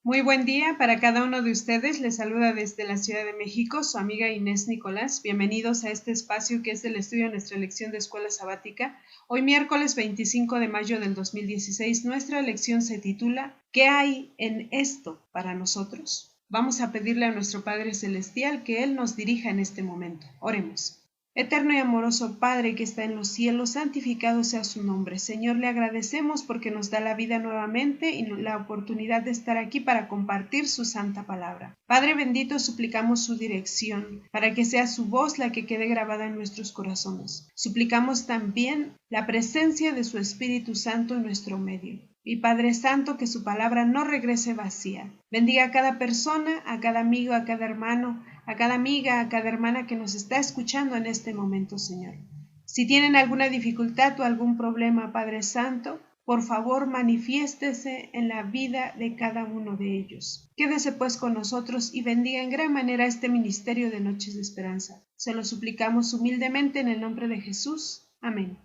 Muy buen día para cada uno de ustedes. Les saluda desde la Ciudad de México su amiga Inés Nicolás. Bienvenidos a este espacio que es el estudio de nuestra lección de escuela sabática. Hoy miércoles 25 de mayo del 2016, nuestra lección se titula ¿Qué hay en esto para nosotros? Vamos a pedirle a nuestro Padre Celestial que Él nos dirija en este momento. Oremos. Eterno y amoroso Padre que está en los cielos, santificado sea su nombre. Señor, le agradecemos porque nos da la vida nuevamente y la oportunidad de estar aquí para compartir su santa palabra. Padre bendito, suplicamos su dirección, para que sea su voz la que quede grabada en nuestros corazones. Suplicamos también la presencia de su Espíritu Santo en nuestro medio. Y Padre Santo, que su palabra no regrese vacía. Bendiga a cada persona, a cada amigo, a cada hermano, a cada amiga, a cada hermana que nos está escuchando en este momento, Señor. Si tienen alguna dificultad o algún problema, Padre Santo, por favor manifiéstese en la vida de cada uno de ellos. Quédese pues con nosotros y bendiga en gran manera este ministerio de Noches de Esperanza. Se lo suplicamos humildemente en el nombre de Jesús. Amén.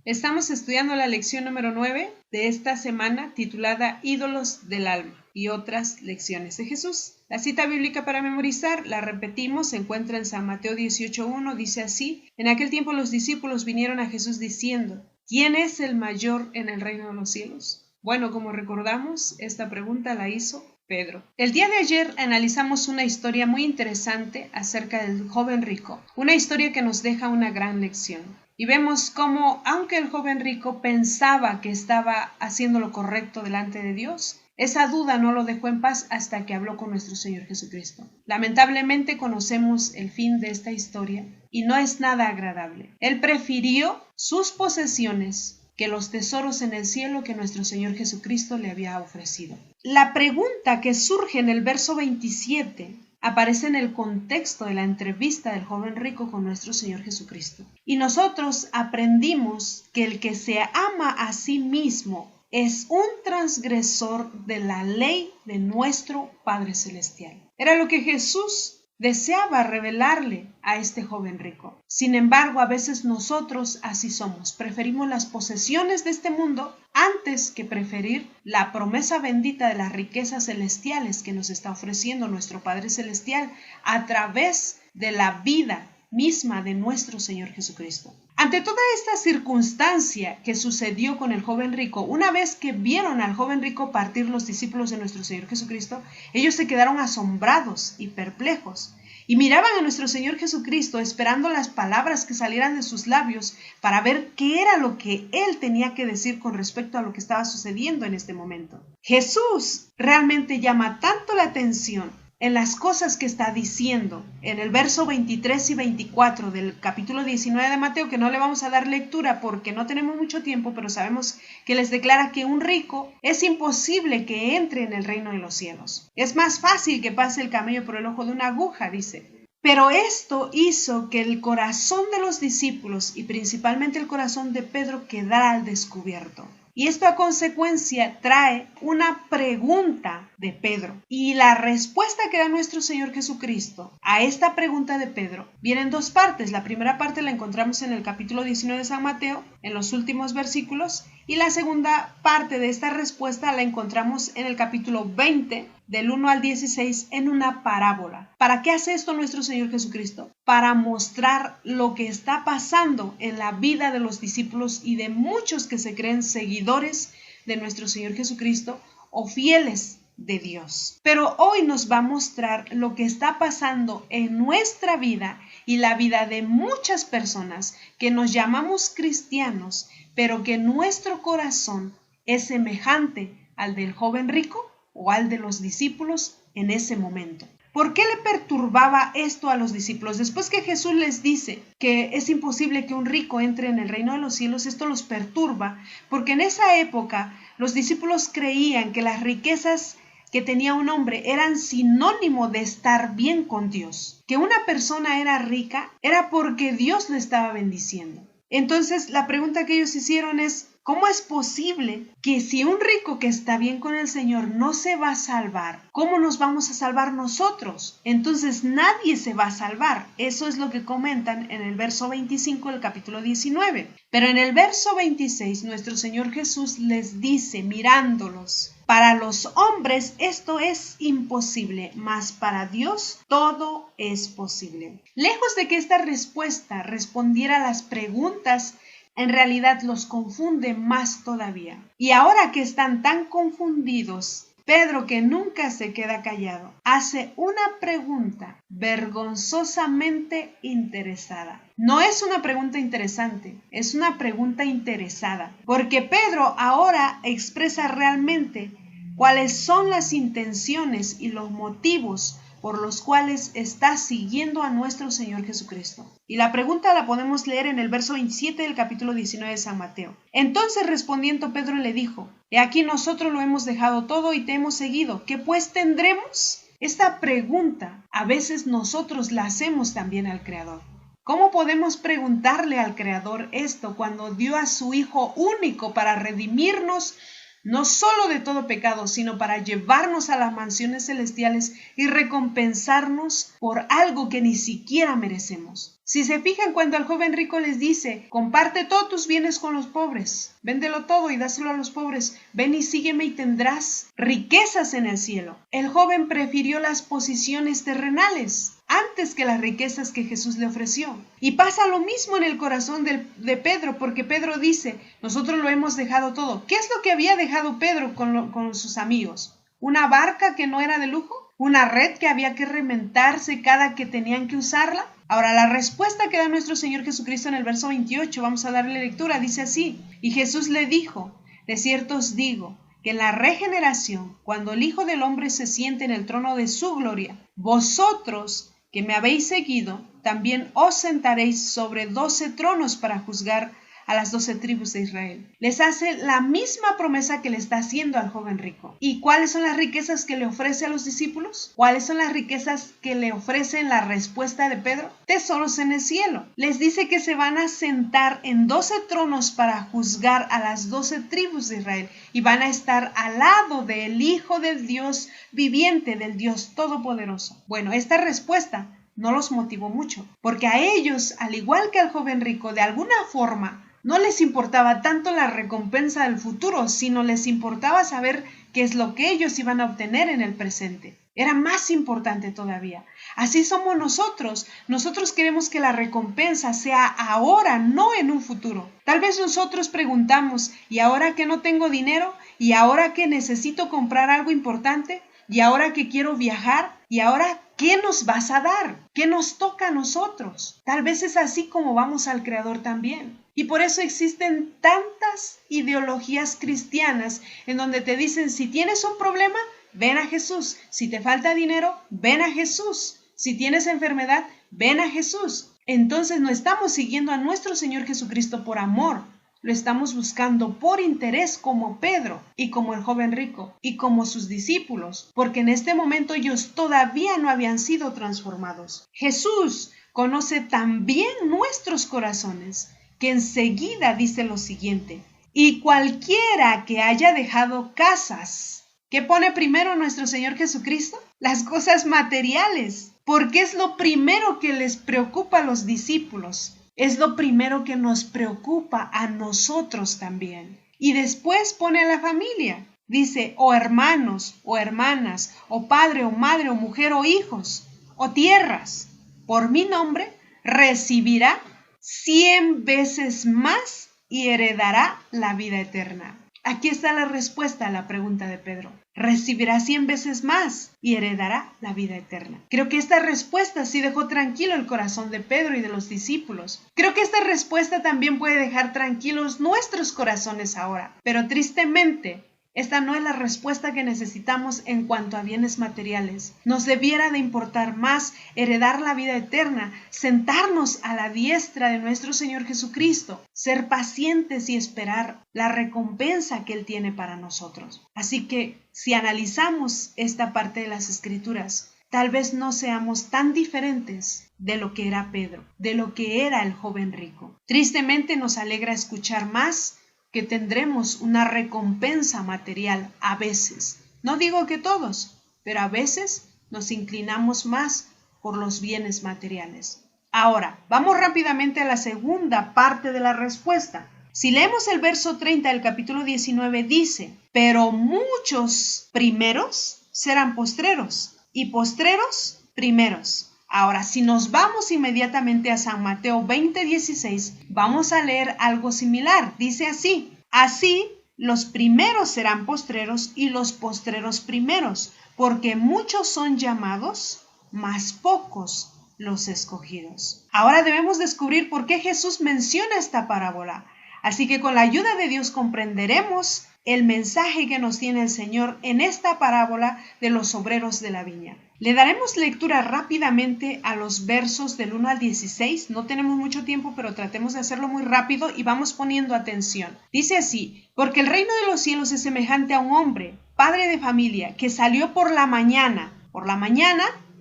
Estamos estudiando la lección número 9 de esta semana titulada Ídolos del Alma y otras lecciones de Jesús. La cita bíblica para memorizar, la repetimos, se encuentra en San Mateo 18:1, dice así: En aquel tiempo los discípulos vinieron a Jesús diciendo, ¿quién es el mayor en el reino de los cielos? Bueno, como recordamos, esta pregunta la hizo Pedro. El día de ayer analizamos una historia muy interesante acerca del joven rico, una historia que nos deja una gran lección. Y vemos cómo, aunque el joven rico pensaba que estaba haciendo lo correcto delante de Dios, esa duda no lo dejó en paz hasta que habló con nuestro Señor Jesucristo. Lamentablemente conocemos el fin de esta historia y no es nada agradable. Él prefirió sus posesiones que los tesoros en el cielo que nuestro Señor Jesucristo le había ofrecido. La pregunta que surge en el verso 27 aparece en el contexto de la entrevista del joven rico con nuestro Señor Jesucristo. Y nosotros aprendimos que el que se ama a sí mismo es un transgresor de la ley de nuestro Padre Celestial. Era lo que Jesús deseaba revelarle a este joven rico. Sin embargo, a veces nosotros así somos. Preferimos las posesiones de este mundo antes que preferir la promesa bendita de las riquezas celestiales que nos está ofreciendo nuestro Padre Celestial a través de la vida misma de nuestro Señor Jesucristo. Ante toda esta circunstancia que sucedió con el joven rico, una vez que vieron al joven rico partir los discípulos de nuestro Señor Jesucristo, ellos se quedaron asombrados y perplejos y miraban a nuestro Señor Jesucristo esperando las palabras que salieran de sus labios para ver qué era lo que Él tenía que decir con respecto a lo que estaba sucediendo en este momento. Jesús realmente llama tanto la atención en las cosas que está diciendo en el verso 23 y 24 del capítulo 19 de Mateo, que no le vamos a dar lectura porque no tenemos mucho tiempo, pero sabemos que les declara que un rico es imposible que entre en el reino de los cielos. Es más fácil que pase el camello por el ojo de una aguja, dice. Pero esto hizo que el corazón de los discípulos y principalmente el corazón de Pedro quedara al descubierto. Y esto a consecuencia trae una pregunta de Pedro. Y la respuesta que da nuestro Señor Jesucristo a esta pregunta de Pedro viene en dos partes. La primera parte la encontramos en el capítulo 19 de San Mateo, en los últimos versículos. Y la segunda parte de esta respuesta la encontramos en el capítulo 20, del 1 al 16, en una parábola. ¿Para qué hace esto nuestro Señor Jesucristo? Para mostrar lo que está pasando en la vida de los discípulos y de muchos que se creen seguidores de nuestro Señor Jesucristo o fieles de Dios. Pero hoy nos va a mostrar lo que está pasando en nuestra vida y la vida de muchas personas que nos llamamos cristianos, pero que nuestro corazón es semejante al del joven rico o al de los discípulos en ese momento. ¿Por qué le perturbaba esto a los discípulos? Después que Jesús les dice que es imposible que un rico entre en el reino de los cielos, esto los perturba, porque en esa época los discípulos creían que las riquezas que tenía un hombre eran sinónimo de estar bien con Dios. Que una persona era rica era porque Dios le estaba bendiciendo. Entonces la pregunta que ellos hicieron es: ¿cómo es posible que si un rico que está bien con el Señor no se va a salvar, cómo nos vamos a salvar nosotros? Entonces nadie se va a salvar. Eso es lo que comentan en el verso 25 del capítulo 19. Pero en el verso 26 nuestro Señor Jesús les dice, mirándolos Para los hombres esto es imposible, mas para Dios todo es posible. Lejos de que esta respuesta respondiera a las preguntas, en realidad los confunde más todavía. Y ahora que están tan confundidos, Pedro, que nunca se queda callado, hace una pregunta vergonzosamente interesada. No es una pregunta interesante, es una pregunta interesada, porque Pedro ahora expresa realmente cuáles son las intenciones y los motivos por los cuales está siguiendo a nuestro Señor Jesucristo. Y la pregunta la podemos leer en el verso 27 del capítulo 19 de San Mateo. Entonces respondiendo Pedro le dijo: He aquí nosotros lo hemos dejado todo y te hemos seguido. ¿Qué pues tendremos? Esta pregunta a veces nosotros la hacemos también al Creador. ¿Cómo podemos preguntarle al Creador esto cuando dio a su Hijo único para redimirnos no solo de todo pecado, sino para llevarnos a las mansiones celestiales y recompensarnos por algo que ni siquiera merecemos? Si se fijan, cuando al joven rico les dice: comparte todos tus bienes con los pobres, véndelo todo y dáselo a los pobres, ven y sígueme y tendrás riquezas en el cielo. El joven prefirió las posiciones terrenales antes que las riquezas que Jesús le ofreció. Y pasa lo mismo en el corazón de Pedro, porque Pedro dice: nosotros lo hemos dejado todo. ¿Qué es lo que había dejado Pedro con sus amigos? ¿Una barca que no era de lujo? ¿Una red que había que rementarse cada que tenían que usarla? Ahora, la respuesta que da nuestro Señor Jesucristo en el verso 28, vamos a darle lectura, dice así: y Jesús le dijo: de cierto os digo, que en la regeneración, cuando el Hijo del Hombre se siente en el trono de su gloria, vosotros que me habéis seguido, también os sentaréis sobre 12 tronos para juzgar a las 12 tribus de Israel. Les hace la misma promesa que le está haciendo al joven rico. ¿Y cuáles son las riquezas que le ofrece a los discípulos? ¿Cuáles son las riquezas que le ofrece en la respuesta de Pedro? Tesoros en el cielo. Les dice que se van a sentar en 12 tronos para juzgar a las 12 tribus de Israel y van a estar al lado del Hijo del Dios viviente, del Dios todopoderoso. Bueno, esta respuesta no los motivó mucho, porque a ellos, al igual que al joven rico, de alguna forma no les importaba tanto la recompensa del futuro, sino les importaba saber qué es lo que ellos iban a obtener en el presente. Era más importante todavía. Así somos nosotros. Nosotros queremos que la recompensa sea ahora, no en un futuro. Tal vez nosotros preguntamos: ¿y ahora que no tengo dinero? ¿Y ahora que necesito comprar algo importante? ¿Y ahora que quiero viajar? ¿Y ahora qué nos vas a dar? ¿Qué nos toca a nosotros? Tal vez es así como vamos al Creador también. Y por eso existen tantas ideologías cristianas en donde te dicen: si tienes un problema, ven a Jesús. Si te falta dinero, ven a Jesús. Si tienes enfermedad, ven a Jesús. Entonces no estamos siguiendo a nuestro Señor Jesucristo por amor. Lo estamos buscando por interés, como Pedro y como el joven rico y como sus discípulos, porque en este momento ellos todavía no habían sido transformados. Jesús conoce también nuestros corazones, que enseguida dice lo siguiente: y cualquiera que haya dejado casas. ¿Qué pone primero nuestro Señor Jesucristo? Las cosas materiales, porque es lo primero que les preocupa a los discípulos. Es lo primero que nos preocupa a nosotros también. Y después pone a la familia. Dice: o hermanos, o hermanas, o padre, o madre, o mujer, o hijos, o tierras. Por mi nombre recibirá 100 veces más y heredará la vida eterna. Aquí está la respuesta a la pregunta de Pedro. Recibirá 100 veces más y heredará la vida eterna. Creo que esta respuesta sí dejó tranquilo el corazón de Pedro y de los discípulos. Creo que esta respuesta también puede dejar tranquilos nuestros corazones ahora. Pero tristemente, esta no es la respuesta que necesitamos en cuanto a bienes materiales. Nos debiera de importar más heredar la vida eterna, sentarnos a la diestra de nuestro Señor Jesucristo, ser pacientes y esperar la recompensa que Él tiene para nosotros. Así que, si analizamos esta parte de las Escrituras, tal vez no seamos tan diferentes de lo que era Pedro, de lo que era el joven rico. Tristemente nos alegra escuchar más que tendremos una recompensa material a veces. No digo que todos, pero a veces nos inclinamos más por los bienes materiales. Ahora, vamos rápidamente a la segunda parte de la respuesta. Si leemos el verso 30 del capítulo 19, dice, pero muchos primeros serán postreros y postreros primeros. Ahora, si nos vamos inmediatamente a San Mateo 20:16, vamos a leer algo similar. Dice así, así los primeros serán postreros y los postreros primeros, porque muchos son llamados, mas pocos los escogidos. Ahora debemos descubrir por qué Jesús menciona esta parábola. Así que con la ayuda de Dios comprenderemos el mensaje que nos tiene el Señor en esta parábola de los obreros de la viña. Le daremos lectura rápidamente a los versos del 1 al 16. No tenemos mucho tiempo, pero tratemos de hacerlo muy rápido y vamos poniendo atención. Dice así, porque el reino de los cielos es semejante a un hombre, padre de familia, que salió por la mañana,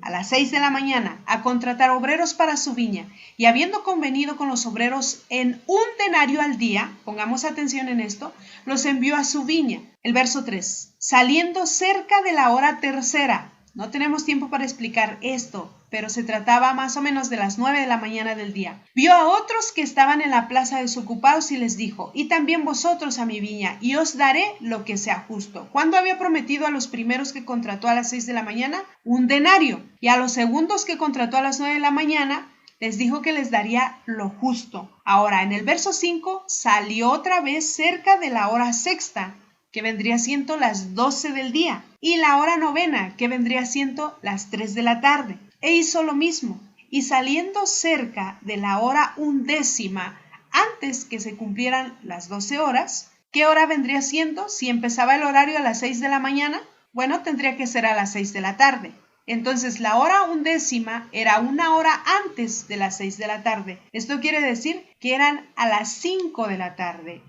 a las 6 de la mañana, a contratar obreros para su viña, y habiendo convenido con los obreros en 1 denario al día, pongamos atención en esto, los envió a su viña. El verso 3, saliendo cerca de la hora tercera, no tenemos tiempo para explicar esto, pero se trataba más o menos de las 9 de la mañana del día. Vio a otros que estaban en la plaza desocupados y les dijo, y también vosotros a mi viña, y os daré lo que sea justo. ¿Cuándo había prometido a los primeros que contrató a las 6 de la mañana? 1 denario. Y a los segundos que contrató a las 9 de la mañana, les dijo que les daría lo justo. Ahora, en el verso 5, salió otra vez cerca de la hora sexta, que vendría siendo las 12 del día, y la hora novena, que vendría siendo las 3 de la tarde. E hizo lo mismo, y saliendo cerca de la hora 11, antes que se cumplieran las 12 horas, ¿qué hora vendría siendo? Si empezaba el horario a las 6 de la mañana, bueno, tendría que ser a las 6 de la tarde. Entonces la hora 11 era 1 hora antes de las 6 de la tarde. Esto quiere decir que eran a las 5 de la tarde.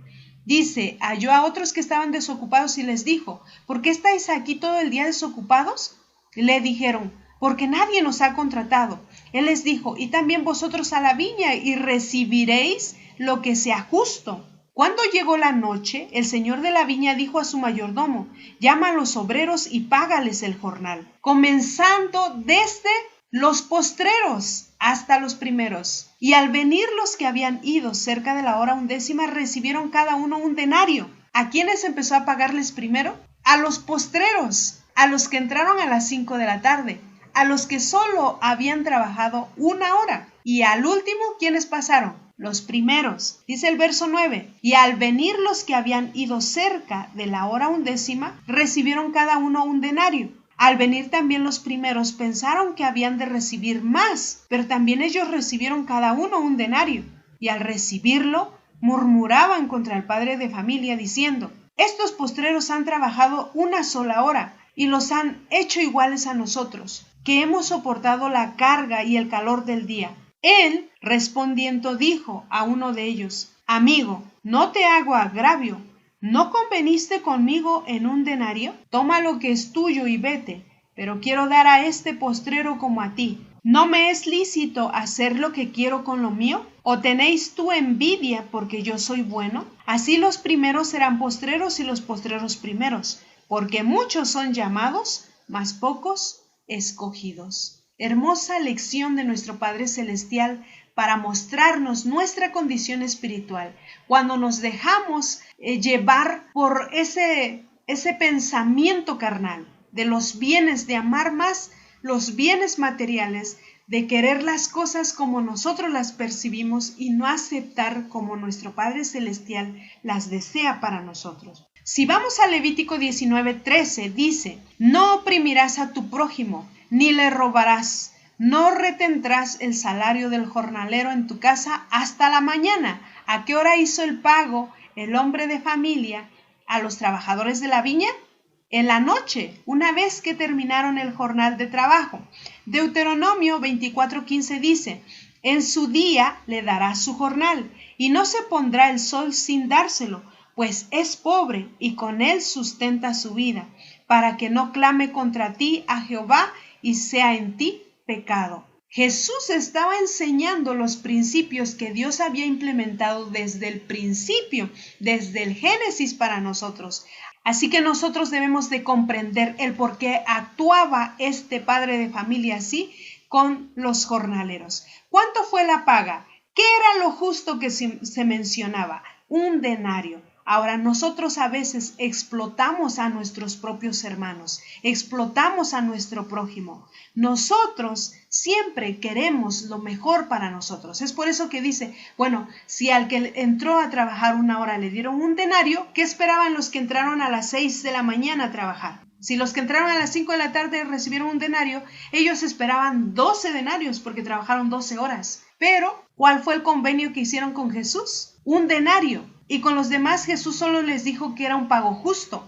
Dice, halló a otros que estaban desocupados y les dijo, ¿por qué estáis aquí todo el día desocupados? Le dijeron, porque nadie nos ha contratado. Él les dijo, y también vosotros a la viña, y recibiréis lo que sea justo. Cuando llegó la noche, el señor de la viña dijo a su mayordomo, llama a los obreros y págales el jornal, comenzando desde los postreros hasta los primeros. Y al venir los que habían ido cerca de la hora 11, recibieron cada uno 1 denario. ¿A quiénes empezó a pagarles primero? A los postreros, a los que entraron a las 5 de la tarde, a los que solo habían trabajado 1 hora. Y al último, ¿quiénes pasaron? Los primeros. Dice el verso 9, y al venir los que habían ido cerca de la hora 11, recibieron cada uno 1 denario. Al venir también los primeros pensaron que habían de recibir más, pero también ellos recibieron cada uno 1 denario. Y al recibirlo, murmuraban contra el padre de familia diciendo, estos postreros han trabajado 1 sola hora y los han hecho iguales a nosotros, que hemos soportado la carga y el calor del día. Él, respondiendo, dijo a uno de ellos, amigo, no te hago agravio. ¿No conveniste conmigo en 1 denario? Toma lo que es tuyo y vete, pero quiero dar a este postrero como a ti. ¿No me es lícito hacer lo que quiero con lo mío? ¿O tenéis tú envidia porque yo soy bueno? Así los primeros serán postreros y los postreros primeros, porque muchos son llamados, mas pocos escogidos. Hermosa lección de nuestro Padre Celestial para mostrarnos nuestra condición espiritual. Cuando nos dejamos llevar por ese pensamiento carnal de los bienes, de amar más los bienes materiales, de querer las cosas como nosotros las percibimos y no aceptar como nuestro Padre Celestial las desea para nosotros. Si vamos a Levítico 19:13, dice, no oprimirás a tu prójimo, ni le robarás. No retendrás el salario del jornalero en tu casa hasta la mañana. ¿A qué hora hizo el pago el hombre de familia a los trabajadores de la viña? En la noche, una vez que terminaron el jornal de trabajo. Deuteronomio 24:15 dice, en su día le dará su jornal, y no se pondrá el sol sin dárselo, pues es pobre y con él sustenta su vida, para que no clame contra ti a Jehová y sea en ti pecado. Jesús estaba enseñando los principios que Dios había implementado desde el principio, desde el Génesis para nosotros. Así que nosotros debemos de comprender el por qué actuaba este padre de familia así con los jornaleros. ¿Cuánto fue la paga? ¿Qué era lo justo que se mencionaba? un denario. Ahora, nosotros a veces explotamos a nuestros propios hermanos, explotamos a nuestro prójimo. Nosotros siempre queremos lo mejor para nosotros. Es por eso que dice, bueno, si al que entró a trabajar 1 hora le dieron un denario, ¿qué esperaban los que entraron a las 6 de la mañana a trabajar? Si los que entraron a las 5 de la tarde recibieron un denario, ellos esperaban 12 denarios porque trabajaron 12 horas. Pero, ¿cuál fue el convenio que hicieron con Jesús? Un denario. Y con los demás Jesús solo les dijo que era un pago justo.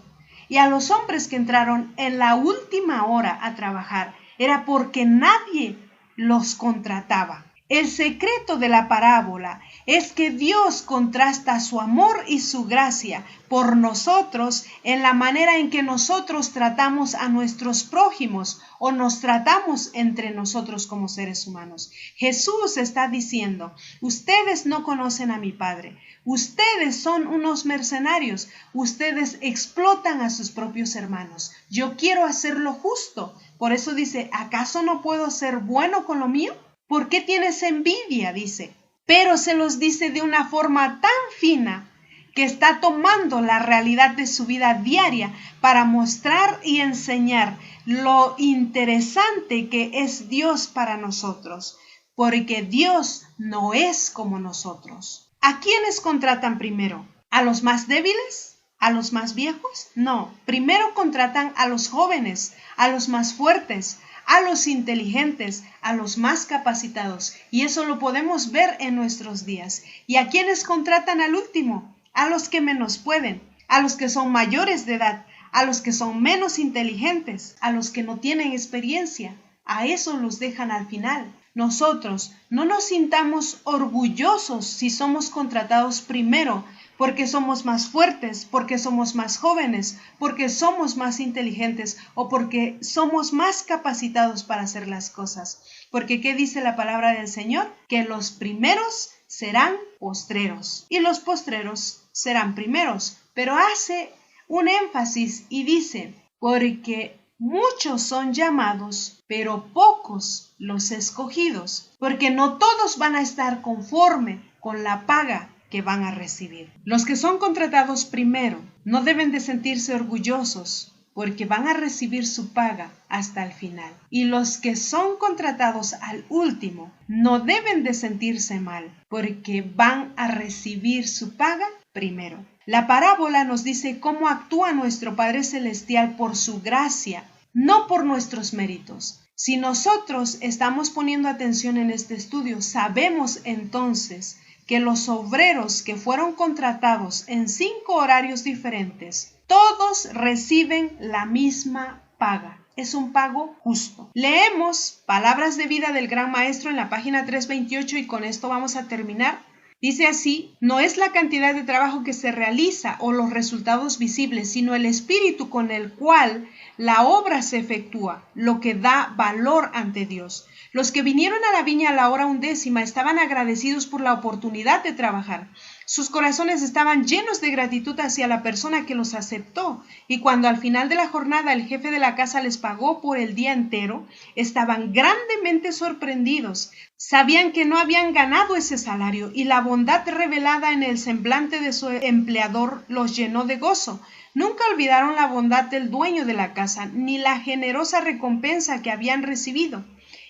Y a los hombres que entraron en la última hora a trabajar, era porque nadie los contrataba. El secreto de la parábola es que Dios contrasta su amor y su gracia por nosotros en la manera en que nosotros tratamos a nuestros prójimos o nos tratamos entre nosotros como seres humanos. Jesús está diciendo, ustedes no conocen a mi Padre, ustedes son unos mercenarios, ustedes explotan a sus propios hermanos. Yo quiero hacer lo justo. Por eso dice, ¿acaso no puedo ser bueno con lo mío? ¿Por qué tienes envidia? Dice. Pero se los dice de una forma tan fina que está tomando la realidad de su vida diaria para mostrar y enseñar lo interesante que es Dios para nosotros. Porque Dios no es como nosotros. ¿A quiénes contratan primero? ¿A los más débiles? ¿A los más viejos? No. Primero contratan a los jóvenes, a los más fuertes, a los inteligentes, a los más capacitados. Y eso lo podemos ver en nuestros días. ¿Y a quiénes contratan al último? A los que menos pueden, a los que son mayores de edad, a los que son menos inteligentes, a los que no tienen experiencia. A eso los dejan al final. Nosotros no nos sintamos orgullosos si somos contratados primero, porque somos más fuertes, porque somos más jóvenes, porque somos más inteligentes o porque somos más capacitados para hacer las cosas. Porque ¿qué dice la palabra del Señor? Que los primeros serán postreros y los postreros serán primeros. Pero hace un énfasis y dice, porque muchos son llamados, pero pocos los escogidos, porque no todos van a estar conforme con la paga que van a recibir. Los que son contratados primero no deben de sentirse orgullosos porque van a recibir su paga hasta el final. Y los que son contratados al último no deben de sentirse mal porque van a recibir su paga primero. La parábola nos dice cómo actúa nuestro Padre Celestial por su gracia, no por nuestros méritos. Si nosotros estamos poniendo atención en este estudio, sabemos entonces que los obreros que fueron contratados en 5 horarios diferentes, todos reciben la misma paga. Es un pago justo. Leemos Palabras de Vida del Gran Maestro en la página 328 y con esto vamos a terminar. Dice así, no es la cantidad de trabajo que se realiza o los resultados visibles, sino el espíritu con el cual la obra se efectúa, lo que da valor ante Dios. Los que vinieron a la viña a la hora 11 estaban agradecidos por la oportunidad de trabajar. Sus corazones estaban llenos de gratitud hacia la persona que los aceptó, y cuando al final de la jornada el jefe de la casa les pagó por el día entero, estaban grandemente sorprendidos. Sabían que no habían ganado ese salario, y la bondad revelada en el semblante de su empleador los llenó de gozo. Nunca olvidaron la bondad del dueño de la casa, ni la generosa recompensa que habían recibido.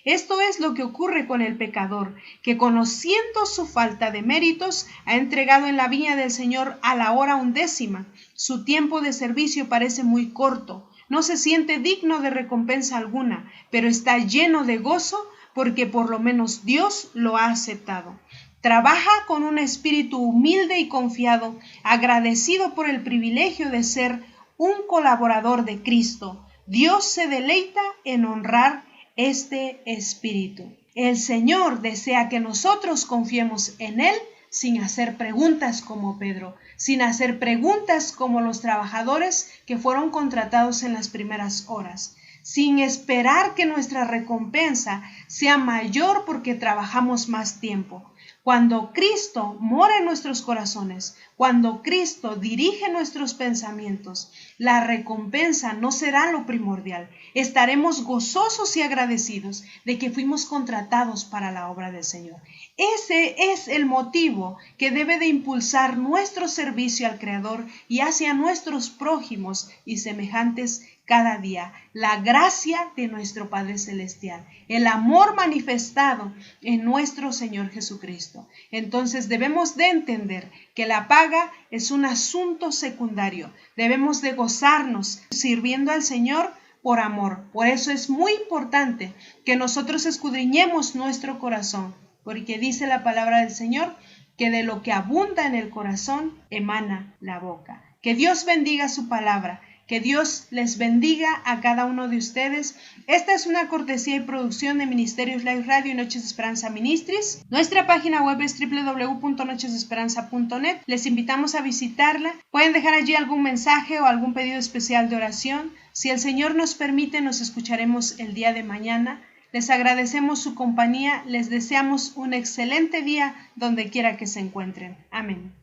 Esto es lo que ocurre con el pecador, que conociendo su falta de méritos, ha entregado en la viña del Señor a la hora 11. Su tiempo de servicio parece muy corto, no se siente digno de recompensa alguna, pero está lleno de gozo porque por lo menos Dios lo ha aceptado. Trabaja con un espíritu humilde y confiado, agradecido por el privilegio de ser un colaborador de Cristo. Dios se deleita en honrar este espíritu. El Señor desea que nosotros confiemos en Él sin hacer preguntas como Pedro, sin hacer preguntas como los trabajadores que fueron contratados en las primeras horas, sin esperar que nuestra recompensa sea mayor porque trabajamos más tiempo. Cuando Cristo mora en nuestros corazones, cuando Cristo dirige nuestros pensamientos, la recompensa no será lo primordial. Estaremos gozosos y agradecidos de que fuimos contratados para la obra del Señor. Ese es el motivo que debe de impulsar nuestro servicio al Creador y hacia nuestros prójimos y semejantes cada día. La gracia de nuestro Padre Celestial, el amor manifestado en nuestro Señor Jesucristo. Entonces debemos de entender que la paga es un asunto secundario. Debemos de gozarnos sirviendo al Señor por amor. Por eso es muy importante que nosotros escudriñemos nuestro corazón, porque dice la palabra del Señor que de lo que abunda en el corazón emana la boca. Que Dios bendiga su palabra. Que Dios les bendiga a cada uno de ustedes. Esta es una cortesía y producción de Ministerios Live Radio y Noches de Esperanza Ministries. Nuestra página web es www.nochesdeesperanza.net. Les invitamos a visitarla. Pueden dejar allí algún mensaje o algún pedido especial de oración. Si el Señor nos permite, nos escucharemos el día de mañana. Les agradecemos su compañía. Les deseamos un excelente día donde quiera que se encuentren. Amén.